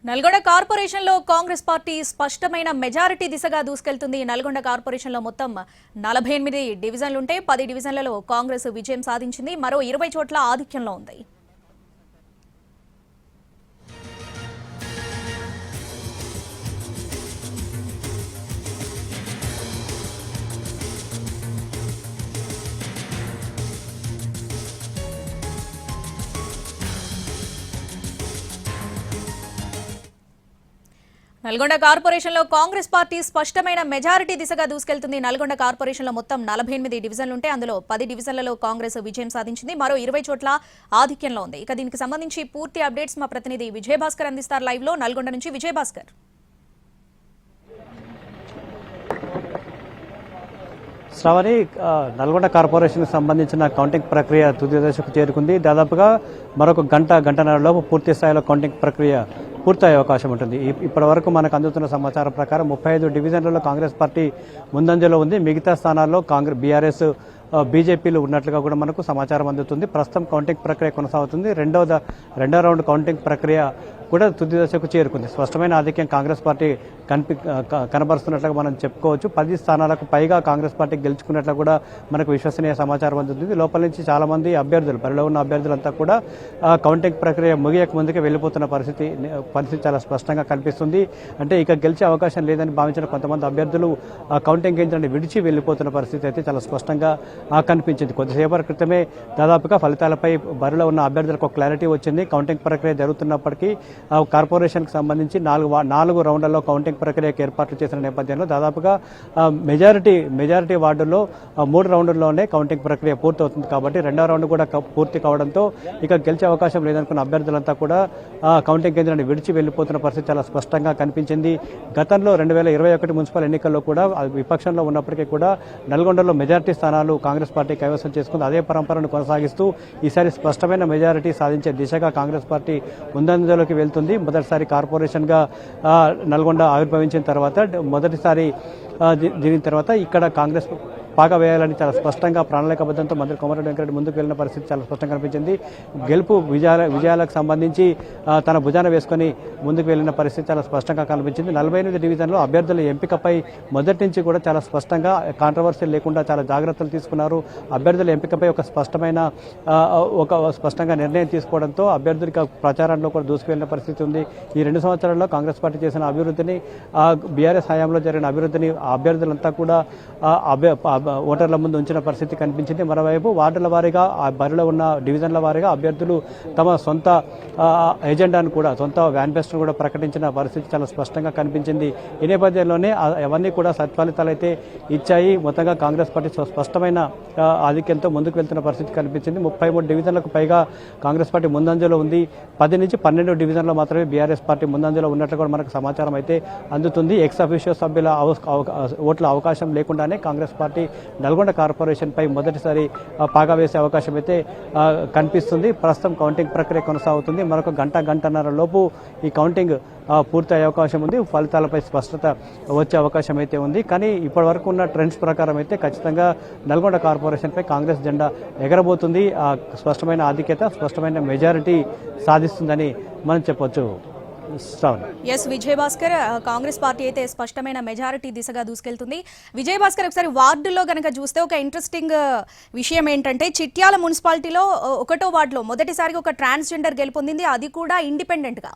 Nalgonda corporation లో Congress party స్పష్టమైన majority దిశగా దూసుకెళ్తుంది. నల్గొండ కార్పొరేషన్ లో మొత్తం 48 డివిజన్లుంటే 10 డివిజన్లలో కాంగ్రెస్ విజయం సాధించింది. మరో 20 చోట్ల ఆధిక్యంలో ఉంది. నల్గొండ కార్పొరేషన్ లో కాంగ్రెస్ పార్టీ స్పష్టమైన మెజారిటీ దిశగా దూసుకెళ్తుంది. నల్గొండ కార్పొరేషన్ లో మొత్తం 48 డివిజన్లుంటే అందులో 10 డివిజన్లలో కాంగ్రెస్ విజయం సాధించింది. మరో 20 చోట్ల ఆధిక్యంలో ఉంది. ఇక దీనికి సంబంధించి పూర్తి అప్డేట్స్ మా ప్రతినిధి విజయభాస్కర్ అందిస్తారు లైవ్ లో. నల్గొండ నుంచి విజయభాస్కర్. శ్రావణి, నల్గొండ కార్పొరేషన్కి సంబంధించిన కౌంటింగ్ ప్రక్రియ తుది దశకు చేరుకుంది. దాదాపుగా మరొక గంటన్నరలోపు పూర్తి స్థాయిలో కౌంటింగ్ ప్రక్రియ పూర్తయ్యే అవకాశం ఉంటుంది. ఇప్పటి వరకు మనకు అందుతున్న సమాచారం ప్రకారం 35 డివిజన్లలో కాంగ్రెస్ పార్టీ ముందంజలో ఉంది. మిగతా స్థానాల్లో బీఆర్ఎస్ బీజేపీలు ఉన్నట్లుగా కూడా మనకు సమాచారం అందుతుంది. ప్రస్తుతం కౌంటింగ్ ప్రక్రియ కొనసాగుతుంది. రెండో రౌండ్ కౌంటింగ్ ప్రక్రియ కూడా తుది దశకు చేరుకుంది. స్పష్టమైన ఆధిక్యం కాంగ్రెస్ పార్టీ కనబరుస్తున్నట్లుగా మనం చెప్పుకోవచ్చు. 10 స్థానాలకు పైగా కాంగ్రెస్ పార్టీ గెలుచుకున్నట్లు కూడా మనకు విశ్వసనీయ సమాచారం అందుతుంది. లోపల నుంచి చాలా మంది అభ్యర్థులు, బరిలో ఉన్న అభ్యర్థులంతా కూడా కౌంటింగ్ ప్రక్రియ ముగియక ముందుకే వెళ్ళిపోతున్న పరిస్థితి చాలా స్పష్టంగా కనిపిస్తుంది. అంటే ఇక గెలిచే అవకాశం లేదని భావించిన కొంతమంది అభ్యర్థులు కౌంటింగ్ కేంద్రాన్ని విడిచి వెళ్ళిపోతున్న పరిస్థితి అయితే చాలా స్పష్టంగా కనిపించింది. కొద్దిసేపటి క్రితమే దాదాపుగా ఫలితాలపై బరిలో ఉన్న అభ్యర్థులకు ఒక క్లారిటీ వచ్చింది. కౌంటింగ్ ప్రక్రియ జరుగుతున్నప్పటికీ కార్పొరేషన్కి సంబంధించి 4 రౌండ్లలో కౌంటింగ్ ప్రక్రియకు ఏర్పాట్లు చేసిన నేపథ్యంలో దాదాపుగా మెజారిటీ వార్డుల్లో 3 రౌండ్ల్లోనే కౌంటింగ్ ప్రక్రియ పూర్తవుతుంది. కాబట్టి రెండో రౌండ్ కూడా పూర్తి కావడంతో ఇక గెలిచే అవకాశం లేదనుకున్న అభ్యర్థులంతా కూడా కౌంటింగ్ కేంద్రాన్ని విడిచి వెళ్లిపోతున్న పరిస్థితి చాలా స్పష్టంగా కనిపించింది. గతంలో 2021 మున్సిపల్ ఎన్నికల్లో కూడా విపక్షంలో ఉన్నప్పటికీ కూడా నల్గొండలో మెజారిటీ స్థానాలు కాంగ్రెస్ పార్టీ కైవసం చేసుకుంది. అదే పరంపరను కొనసాగిస్తూ ఈసారి స్పష్టమైన మెజారిటీ సాధించే దిశగా కాంగ్రెస్ పార్టీ ముందంజలోకి వెళ్తుంది. మొదటిసారి కార్పొరేషన్గా నల్గొండ ఆవిర్భవించిన తర్వాత మొదటిసారి దీని తర్వాత ఇక్కడ కాంగ్రెస్ పాగా వేయాలని చాలా స్పష్టంగా ప్రణాళికాబద్ధంతో మంత్రి కోమటిరెడ్డి వెంకటరెడ్డి ముందుకు వెళ్లిన పరిస్థితి చాలా స్పష్టంగా కనిపించింది. గెలుపు విజయాలకు సంబంధించి తన భుజాన వేసుకొని ముందుకు వెళ్లిన పరిస్థితి చాలా స్పష్టంగా కనిపించింది. 48 డివిజన్లో అభ్యర్థుల ఎంపికపై మొదటి నుంచి కూడా చాలా స్పష్టంగా కాంట్రవర్సీ లేకుండా చాలా జాగ్రత్తలు తీసుకున్నారు. అభ్యర్థుల ఎంపికపై ఒక స్పష్టంగా నిర్ణయం తీసుకోవడంతో అభ్యర్థులకు ప్రచారంలో కూడా దూసుకువెళ్లిన పరిస్థితి ఉంది. ఈ 2 సంవత్సరాల్లో కాంగ్రెస్ పార్టీ చేసిన అభివృద్ధిని, బీఆర్ఎస్ హయాంలో జరిగిన అభివృద్ధిని అభ్యర్థులంతా కూడా ఓటర్ల ముందు ఉంచిన పరిస్థితి కనిపించింది. మరోవైపు వార్డుల వారీగా బరిలో ఉన్న డివిజన్ల వారీగా అభ్యర్థులు తమ సొంత ఎజెండాను కూడా, సొంత మేనిఫెస్టోను కూడా ప్రకటించిన పరిస్థితి చాలా స్పష్టంగా కనిపించింది. ఈ నేపథ్యంలోనే అవన్నీ కూడా సత్ఫలితాలు అయితే ఇచ్చాయి. మొత్తంగా కాంగ్రెస్ పార్టీ స్పష్టమైన ఆధిక్యంతో ముందుకు వెళ్తున్న పరిస్థితి కనిపించింది. 33 డివిజన్లకు పైగా కాంగ్రెస్ పార్టీ ముందంజలో ఉంది. 10 నుంచి 12 డివిజన్లో మాత్రమే బీఆర్ఎస్ పార్టీ ముందంజలో ఉన్నట్లు కూడా మనకు సమాచారం అయితే అందుతుంది. ఎక్స్ అఫీషియో సభ్యుల ఓట్ల అవకాశం లేకుండానే కాంగ్రెస్ పార్టీ నల్గొండ కార్పొరేషన్పై మొదటిసారి పాగా వేసే అవకాశం అయితే కనిపిస్తుంది. ప్రస్తుతం కౌంటింగ్ ప్రక్రియ కొనసాగుతుంది. మరొక గంటన్నర లోపు ఈ కౌంటింగ్ పూర్తి అయ్యే అవకాశం ఉంది. ఫలితాలపై స్పష్టత వచ్చే అవకాశం అయితే ఉంది. కానీ ఇప్పటి వరకు ఉన్న ట్రెండ్స్ ప్రకారం అయితే ఖచ్చితంగా నల్గొండ కార్పొరేషన్పై కాంగ్రెస్ జెండా ఎగరబోతుంది. స్పష్టమైన ఆధిక్యత, స్పష్టమైన మెజారిటీ సాధిస్తుందని మనం చెప్పొచ్చు. ఎస్ విజయభాస్కర్, కాంగ్రెస్ పార్టీ అయితే స్పష్టమైన మెజారిటీ దిశగా దూసుకెళ్తుంది. విజయభాస్కర్, ఒకసారి వార్డుల్లో కనుక చూస్తే ఒక ఇంట్రెస్టింగ్ విషయం ఏంటంటే చిట్యాల మున్సిపాలిటీలో 1వ వార్డులో మొదటిసారిగా ఒక ట్రాన్స్జెండర్ గెలుపొందింది, అది కూడా ఇండిపెండెంట్ గా.